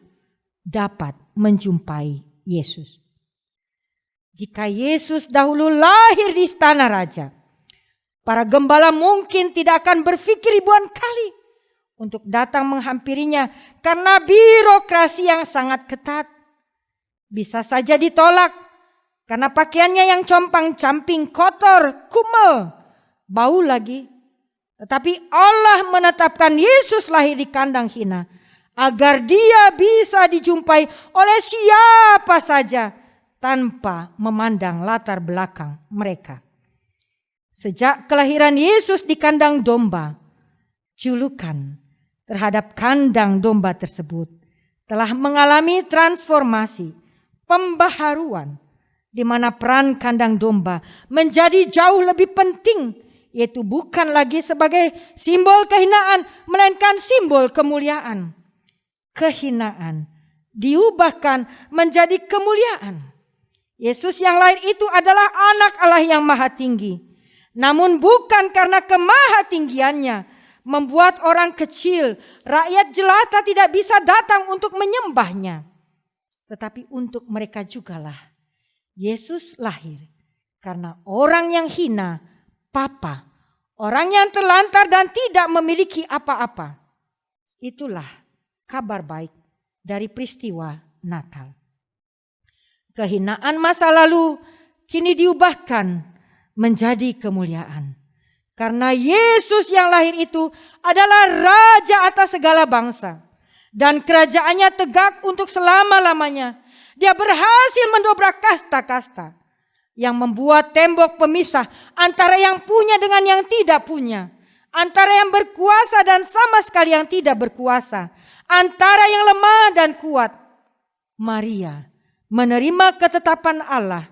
dapat menjumpai Yesus. Jika Yesus dahulu lahir di istana raja, para gembala mungkin tidak akan berpikir ribuan kali untuk datang menghampirinya karena birokrasi yang sangat ketat. Bisa saja ditolak karena pakaiannya yang compang-camping, kotor, kumel, bau lagi. Tetapi Allah menetapkan Yesus lahir di kandang hina agar dia bisa dijumpai oleh siapa saja tanpa memandang latar belakang mereka. Sejak kelahiran Yesus di kandang domba, julukan terhadap kandang domba tersebut telah mengalami transformasi, pembaharuan, di mana peran kandang domba menjadi jauh lebih penting, yaitu bukan lagi sebagai simbol kehinaan, melainkan simbol kemuliaan. Kehinaan diubahkan menjadi kemuliaan. Yesus yang lahir itu adalah anak Allah yang maha tinggi. Namun bukan karena kemahatinggiannya membuat orang kecil, rakyat jelata tidak bisa datang untuk menyembahnya. Tetapi untuk mereka jugalah Yesus lahir. Karena orang yang hina, papa, orang yang terlantar dan tidak memiliki apa-apa. Itulah kabar baik dari peristiwa Natal. Kehinaan masa lalu kini diubahkan menjadi kemuliaan. Karena Yesus yang lahir itu adalah Raja atas segala bangsa. Dan kerajaannya tegak untuk selama-lamanya. Dia berhasil mendobrak kasta-kasta. yang membuat tembok pemisah antara yang punya dengan yang tidak punya, antara yang berkuasa dan sama sekali yang tidak berkuasa, antara yang lemah dan kuat. Maria menerima ketetapan Allah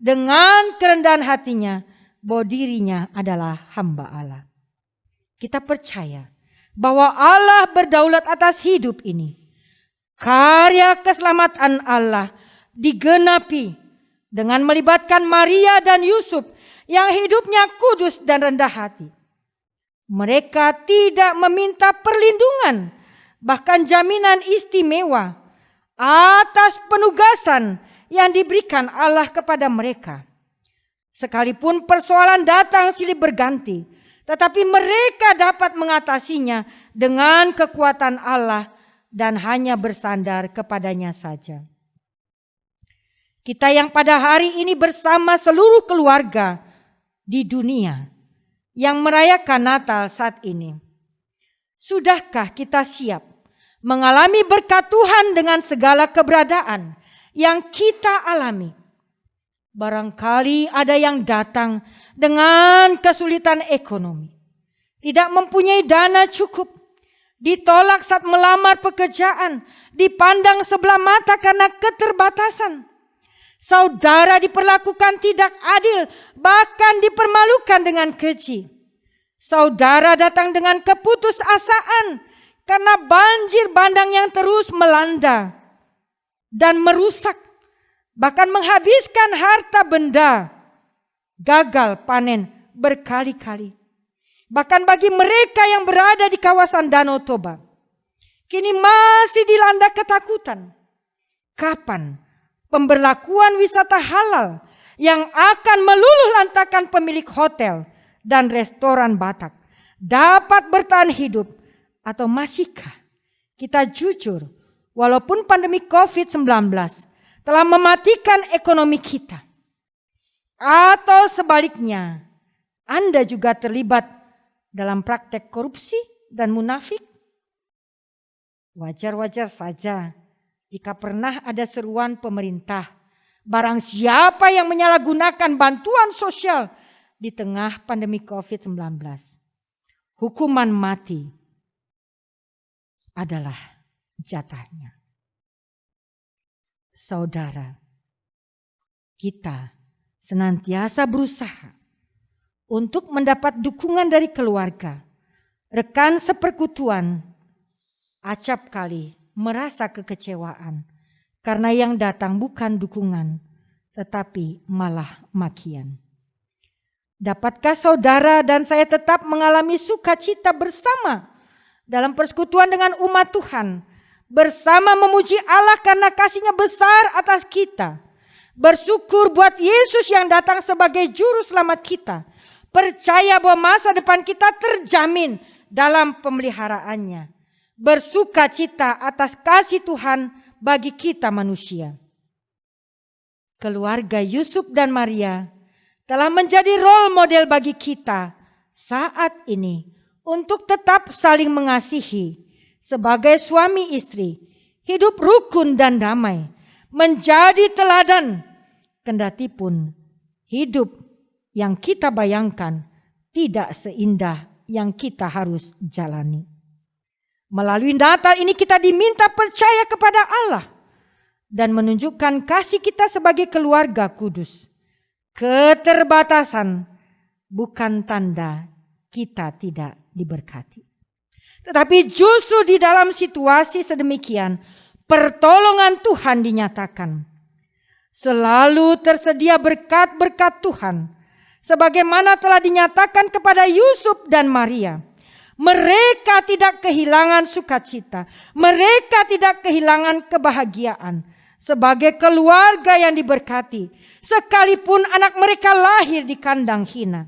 dengan kerendahan hatinya bahwa dirinya adalah hamba Allah. Kita percaya bahwa Allah berdaulat atas hidup ini. Karya keselamatan Allah digenapi dengan melibatkan Maria dan Yusuf yang hidupnya kudus dan rendah hati. Mereka tidak meminta perlindungan, bahkan jaminan istimewa atas penugasan yang diberikan Allah kepada mereka. Sekalipun persoalan datang silih berganti, tetapi mereka dapat mengatasinya dengan kekuatan Allah dan hanya bersandar kepadanya saja. Kita yang pada hari ini bersama seluruh keluarga di dunia yang merayakan Natal saat ini. Sudahkah kita siap mengalami berkat Tuhan dengan segala keberadaan yang kita alami? Barangkali ada yang datang dengan kesulitan ekonomi, tidak mempunyai dana cukup, ditolak saat melamar pekerjaan, dipandang sebelah mata karena keterbatasan. Saudara diperlakukan tidak adil, bahkan dipermalukan dengan keji. Saudara datang dengan keputusasaan karena banjir bandang yang terus melanda dan merusak, bahkan menghabiskan harta benda, gagal panen berkali-kali. Bahkan bagi mereka yang berada di kawasan Danau Toba, kini masih dilanda ketakutan. Kapan pemberlakuan wisata halal yang akan meluluh lantakan pemilik hotel dan restoran Batak dapat bertahan hidup, atau masihkah kita jujur walaupun pandemi COVID-19 telah mematikan ekonomi kita? Atau sebaliknya, Anda juga terlibat dalam praktek korupsi dan munafik? Wajar-wajar saja jika pernah ada seruan pemerintah, barang siapa yang menyalahgunakan bantuan sosial di tengah pandemi COVID-19, hukuman mati adalah jatahnya. Saudara, kita senantiasa berusaha untuk mendapat dukungan dari keluarga, rekan seperkutuan. Acap kali merasa kekecewaan karena yang datang bukan dukungan, tetapi malah makian. Dapatkah saudara dan saya tetap mengalami sukacita bersama dalam persekutuan dengan umat Tuhan, bersama memuji Allah karena kasih-Nya besar atas kita, bersyukur buat Yesus yang datang sebagai juru selamat kita, percaya bahwa masa depan kita terjamin dalam pemeliharaannya, bersukacita atas kasih Tuhan bagi kita manusia. Keluarga Yusuf dan Maria telah menjadi role model bagi kita saat ini untuk tetap saling mengasihi sebagai suami istri, hidup rukun dan damai, menjadi teladan, kendatipun hidup yang kita bayangkan tidak seindah yang kita harus jalani. Melalui Natal ini kita diminta percaya kepada Allah dan menunjukkan kasih kita sebagai keluarga kudus. Keterbatasan bukan tanda kita tidak diberkati. Tetapi justru di dalam situasi sedemikian, pertolongan Tuhan dinyatakan. Selalu tersedia berkat-berkat Tuhan, sebagaimana telah dinyatakan kepada Yusuf dan Maria. Mereka tidak kehilangan sukacita, mereka tidak kehilangan kebahagiaan sebagai keluarga yang diberkati, sekalipun anak mereka lahir di kandang hina.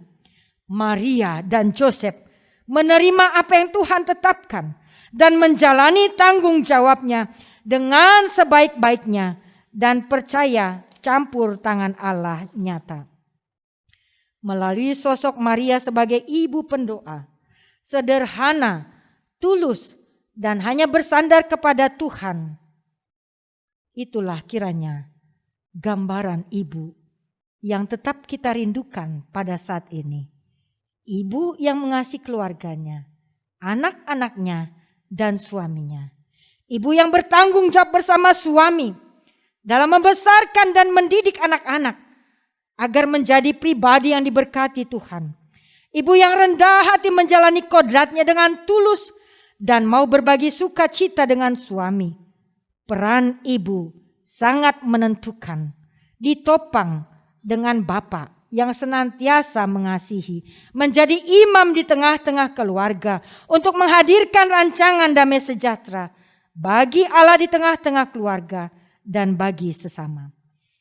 Maria dan Joseph menerima apa yang Tuhan tetapkan dan menjalani tanggung jawabnya dengan sebaik-baiknya dan percaya campur tangan Allah nyata. Melalui sosok Maria sebagai ibu pendoa, sederhana, tulus, dan hanya bersandar kepada Tuhan. Itulah kiranya gambaran ibu yang tetap kita rindukan pada saat ini. Ibu yang mengasihi keluarganya, anak-anaknya, dan suaminya. Ibu yang bertanggung jawab bersama suami dalam membesarkan dan mendidik anak-anak agar menjadi pribadi yang diberkati Tuhan. Ibu yang rendah hati menjalani kodratnya dengan tulus dan mau berbagi sukacita dengan suami. Peran ibu sangat menentukan, ditopang dengan bapak yang senantiasa mengasihi, menjadi imam di tengah-tengah keluarga untuk menghadirkan rancangan damai sejahtera bagi Allah di tengah-tengah keluarga dan bagi sesama.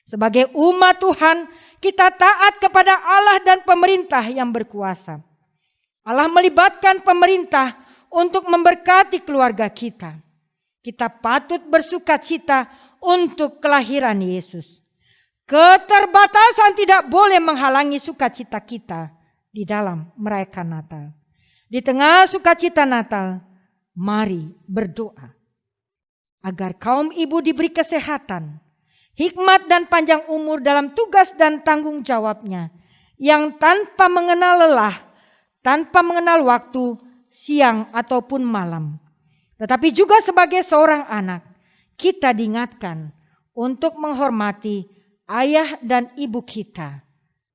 Sebagai umat Tuhan, kita taat kepada Allah dan pemerintah yang berkuasa. Allah melibatkan pemerintah untuk memberkati keluarga kita. Kita patut bersukacita untuk kelahiran Yesus. Keterbatasan tidak boleh menghalangi sukacita kita di dalam merayakan Natal. Di tengah sukacita Natal, mari berdoa agar kaum ibu diberi kesehatan, hikmat dan panjang umur dalam tugas dan tanggung jawabnya, yang tanpa mengenal lelah, tanpa mengenal waktu, siang ataupun malam. Tetapi juga sebagai seorang anak, kita diingatkan untuk menghormati ayah dan ibu kita.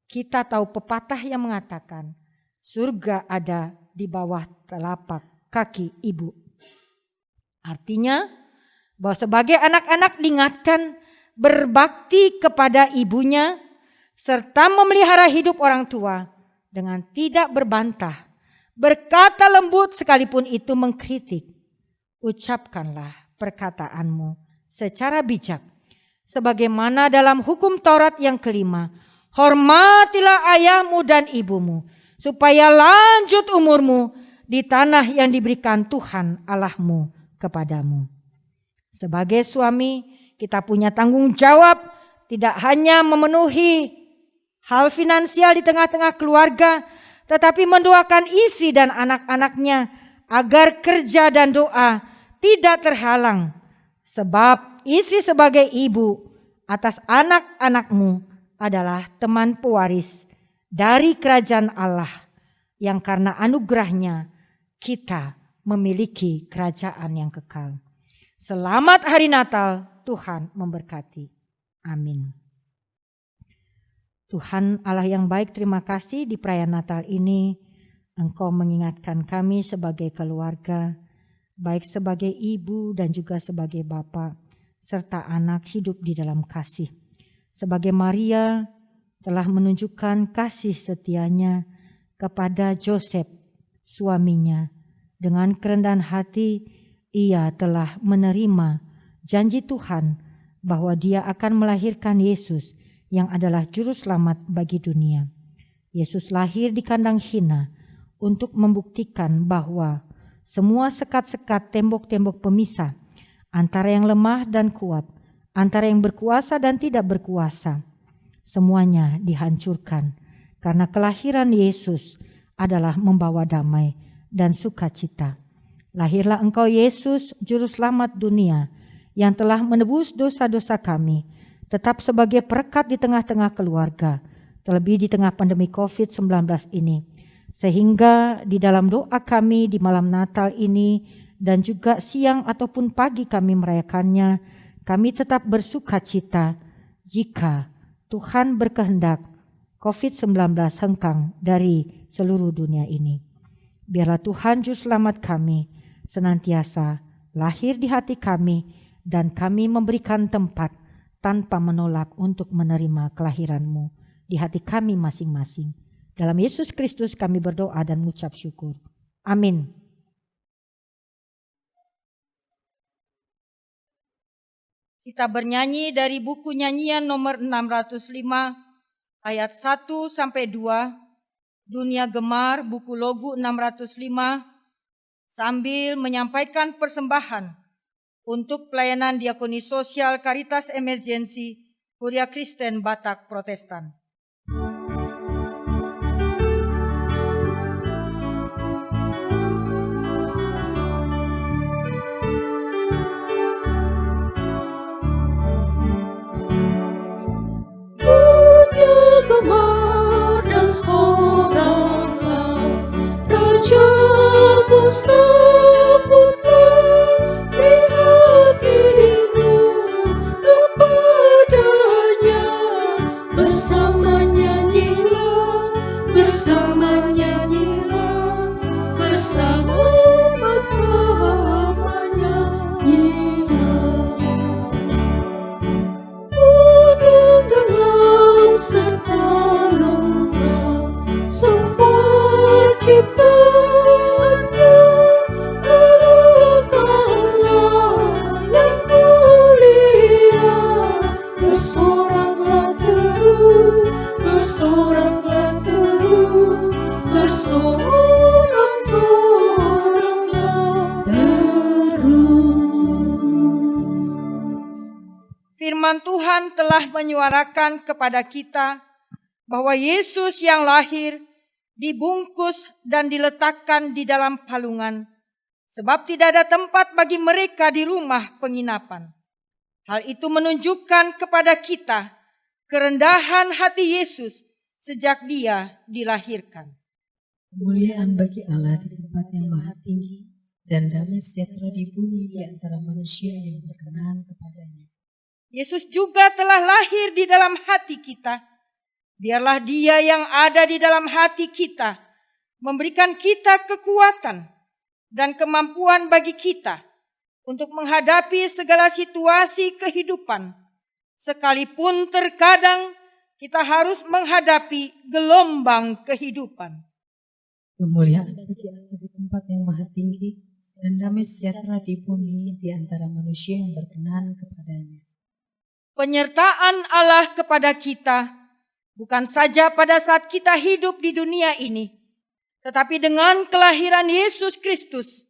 Kita tahu pepatah yang mengatakan, surga ada di bawah telapak kaki ibu. Artinya bahwa sebagai anak-anak diingatkan berbakti kepada ibunya serta memelihara hidup orang tua dengan tidak berbantah, berkata lembut sekalipun itu mengkritik. Ucapkanlah perkataanmu secara bijak. Sebagaimana dalam hukum Taurat yang kelima, hormatilah ayahmu dan ibumu, supaya lanjut umurmu di tanah yang diberikan Tuhan Allahmu kepadamu. Sebagai suami, kita punya tanggung jawab tidak hanya memenuhi hal finansial di tengah-tengah keluarga, tetapi mendoakan istri dan anak-anaknya agar kerja dan doa tidak terhalang. Sebab istri sebagai ibu atas anak-anakmu adalah teman pewaris dari kerajaan Allah yang karena anugerahnya kita memiliki kerajaan yang kekal. Selamat Hari Natal, Tuhan memberkati. Amin. Tuhan Allah yang baik, terima kasih di perayaan Natal ini Engkau mengingatkan kami sebagai keluarga, baik sebagai ibu dan juga sebagai bapak, serta anak hidup di dalam kasih. Sebagai Maria telah menunjukkan kasih setianya kepada Joseph, suaminya. Dengan kerendahan hati, ia telah menerima janji Tuhan bahwa dia akan melahirkan Yesus yang adalah juru selamat bagi dunia. Yesus lahir di kandang hina untuk membuktikan bahwa semua sekat-sekat tembok-tembok pemisah antara yang lemah dan kuat, antara yang berkuasa dan tidak berkuasa, semuanya dihancurkan karena kelahiran Yesus adalah membawa damai dan sukacita. Lahirlah Engkau Yesus, Juru Selamat dunia, yang telah menebus dosa-dosa kami, tetap sebagai perekat di tengah-tengah keluarga, terlebih di tengah pandemi COVID-19 ini. Sehingga di dalam doa kami di malam Natal ini dan juga siang ataupun pagi kami merayakannya, kami tetap bersukacita jika Tuhan berkehendak COVID-19 hengkang dari seluruh dunia ini. Biarlah Tuhan Juru Selamat kami senantiasa lahir di hati kami dan kami memberikan tempat tanpa menolak untuk menerima kelahiran-Mu di hati kami masing-masing. Dalam Yesus Kristus kami berdoa dan mengucap syukur. Amin. Kita bernyanyi dari buku nyanyian nomor 605 ayat 1 sampai 2. Dunia Gemar, buku Logu 605, sambil menyampaikan persembahan untuk pelayanan diakoni sosial Caritas Emergensi Kuria Kristen Batak Protestan. Dunia firman Tuhan telah menyuarakan kepada kita bahwa Yesus yang lahir dibungkus dan diletakkan di dalam palungan, sebab tidak ada tempat bagi mereka di rumah penginapan. Hal itu menunjukkan kepada kita kerendahan hati Yesus sejak Dia dilahirkan. Kemuliaan bagi Allah di tempat yang maha tinggi, dan damai sejahtera di bumi di antara manusia yang berkenan kepadanya. Yesus juga telah lahir di dalam hati kita. Biarlah Dia yang ada di dalam hati kita memberikan kita kekuatan dan kemampuan bagi kita untuk menghadapi segala situasi kehidupan, sekalipun terkadang kita harus menghadapi gelombang kehidupan. Kemuliaan bagi Allah di tempat yang maha tinggi, dan damai sejahtera di bumi di antara manusia yang berkenan kepadanya. Penyertaan Allah kepada kita bukan saja pada saat kita hidup di dunia ini, tetapi dengan kelahiran Yesus Kristus,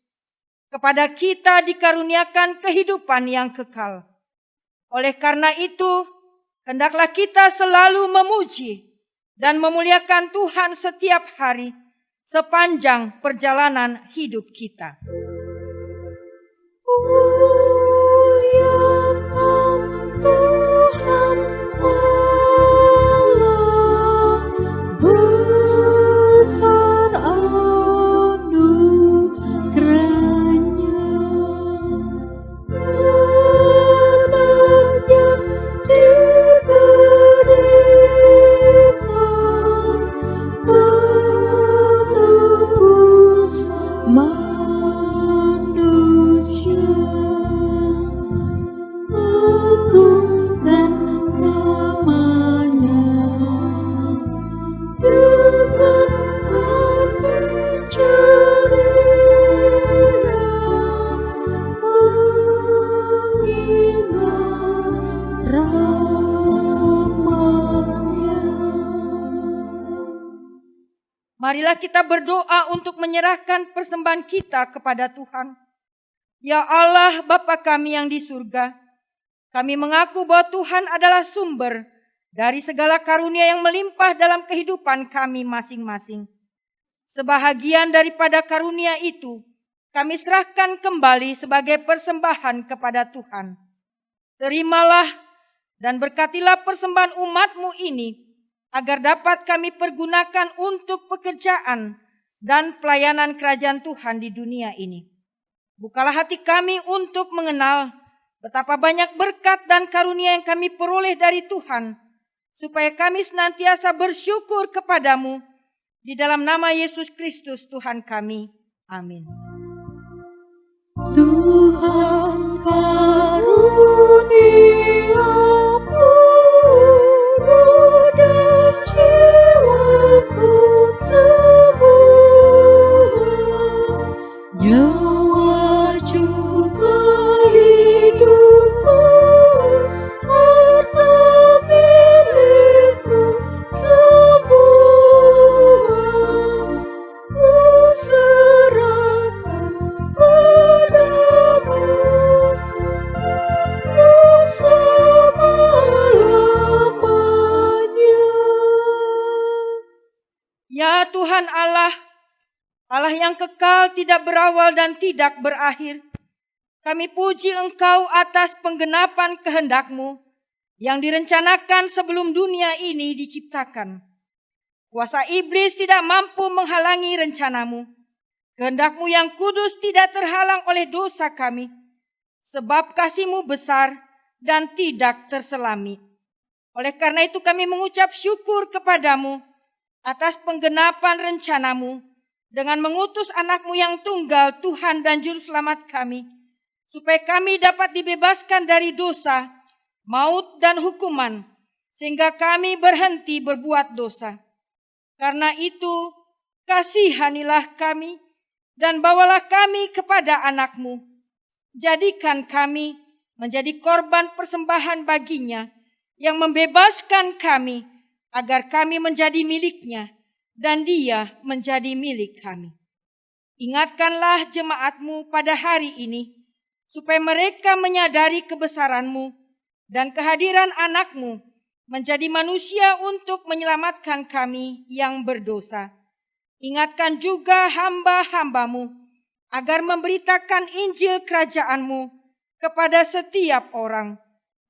kepada kita dikaruniakan kehidupan yang kekal. Oleh karena itu, hendaklah kita selalu memuji dan memuliakan Tuhan setiap hari sepanjang perjalanan hidup kita. Tuhan Allah, besar anugerahnya, firman-Nya diberikan menebus manusia. Agungkan namanya dengan hati ceria, mengingat rahmat-Nya. Marilah kita berdoa untuk menyerahkan persembahan kita kepada Tuhan. Ya Allah, Bapa kami yang di surga, kami mengaku bahwa Tuhan adalah sumber dari segala karunia yang melimpah dalam kehidupan kami masing-masing. Sebahagian daripada karunia itu, kami serahkan kembali sebagai persembahan kepada Tuhan. Terimalah dan berkatilah persembahan umat-Mu ini, agar dapat kami pergunakan untuk pekerjaan dan pelayanan kerajaan Tuhan di dunia ini. Bukalah hati kami untuk mengenal betapa banyak berkat dan karunia yang kami peroleh dari Tuhan, supaya kami senantiasa bersyukur kepadamu. Di dalam nama Yesus Kristus Tuhan kami. Amin. Tuhan karuniamu dan jiwaku semua, nyawa juga hidupku, harta milikku semua, ku serahkan padamu untuk selama-lamanya. Ya Tuhan Allah, Allah yang kekal, tidak berawal dan tidak berakhir, kami puji Engkau atas penggenapan kehendak-Mu yang direncanakan sebelum dunia ini diciptakan. Kuasa iblis tidak mampu menghalangi rencana-Mu. Kehendak-Mu yang kudus tidak terhalang oleh dosa kami, sebab kasih-Mu besar dan tidak terselami. Oleh karena itu kami mengucap syukur kepadamu atas penggenapan rencana-Mu dengan mengutus anak-Mu yang tunggal, Tuhan dan Juru Selamat kami, supaya kami dapat dibebaskan dari dosa, maut dan hukuman, sehingga kami berhenti berbuat dosa. Karena itu, kasihanilah kami dan bawalah kami kepada anak-Mu. Jadikan kami menjadi korban persembahan baginya yang membebaskan kami agar kami menjadi miliknya dan Dia menjadi milik kami. Ingatkanlah jemaat-Mu pada hari ini, supaya mereka menyadari kebesaran-Mu dan kehadiran anak-Mu menjadi manusia untuk menyelamatkan kami yang berdosa. Ingatkan juga hamba-hamba-Mu agar memberitakan Injil kerajaan-Mu kepada setiap orang,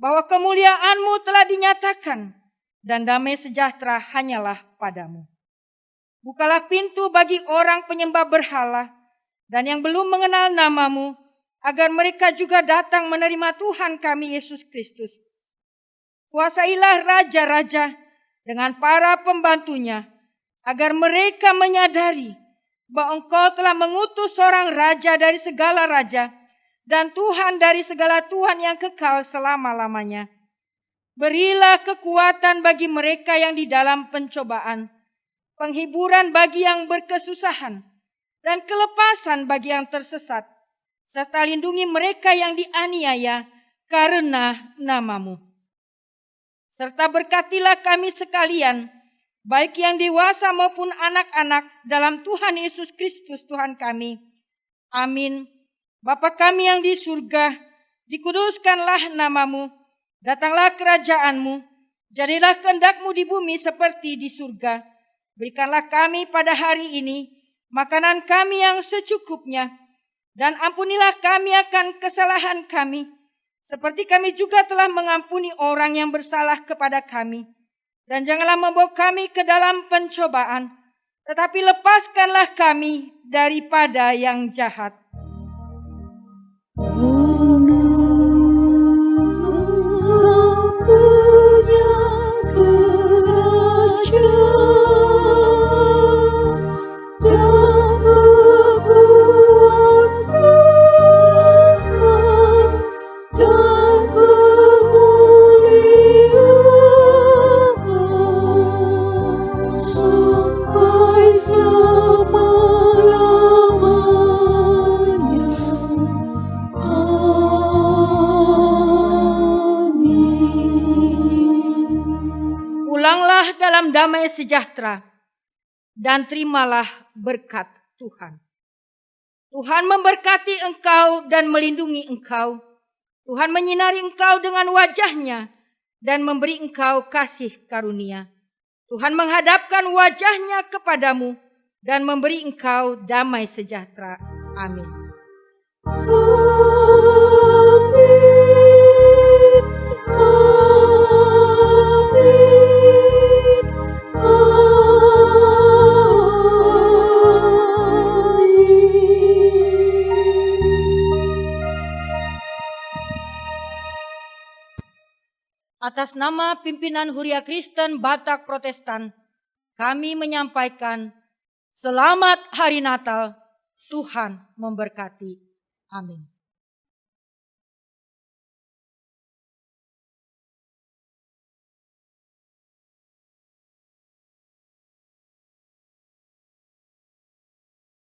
bahwa kemuliaan-Mu telah dinyatakan dan damai sejahtera hanyalah padamu. Bukalah pintu bagi orang penyembah berhala dan yang belum mengenal nama-Mu, agar mereka juga datang menerima Tuhan kami Yesus Kristus. Kuasailah raja-raja dengan para pembantunya, agar mereka menyadari bahwa Engkau telah mengutus seorang raja dari segala raja dan Tuhan dari segala Tuhan yang kekal selama-lamanya. Berilah kekuatan bagi mereka yang di dalam pencobaan, penghiburan bagi yang berkesusahan, dan kelepasan bagi yang tersesat, serta lindungi mereka yang dianiaya karena nama-Mu. Serta berkatilah kami sekalian, baik yang dewasa maupun anak-anak, dalam Tuhan Yesus Kristus Tuhan kami. Amin. Bapa kami yang di surga, dikuduskanlah nama-Mu, datanglah kerajaan-Mu, jadilah kehendak-Mu di bumi seperti di surga. Berikanlah kami pada hari ini makanan kami yang secukupnya, dan ampunilah kami akan kesalahan kami, seperti kami juga telah mengampuni orang yang bersalah kepada kami. Dan janganlah membawa kami ke dalam pencobaan, tetapi lepaskanlah kami daripada yang jahat. Pulanglah dalam damai sejahtera dan terimalah berkat Tuhan. Tuhan memberkati engkau dan melindungi engkau. Tuhan menyinari engkau dengan wajah-Nya dan memberi engkau kasih karunia. Tuhan menghadapkan wajah-Nya kepadamu dan memberi engkau damai sejahtera. Amin. Atas nama pimpinan Huria Kristen Batak Protestan, kami menyampaikan selamat Hari Natal, Tuhan memberkati. Amin.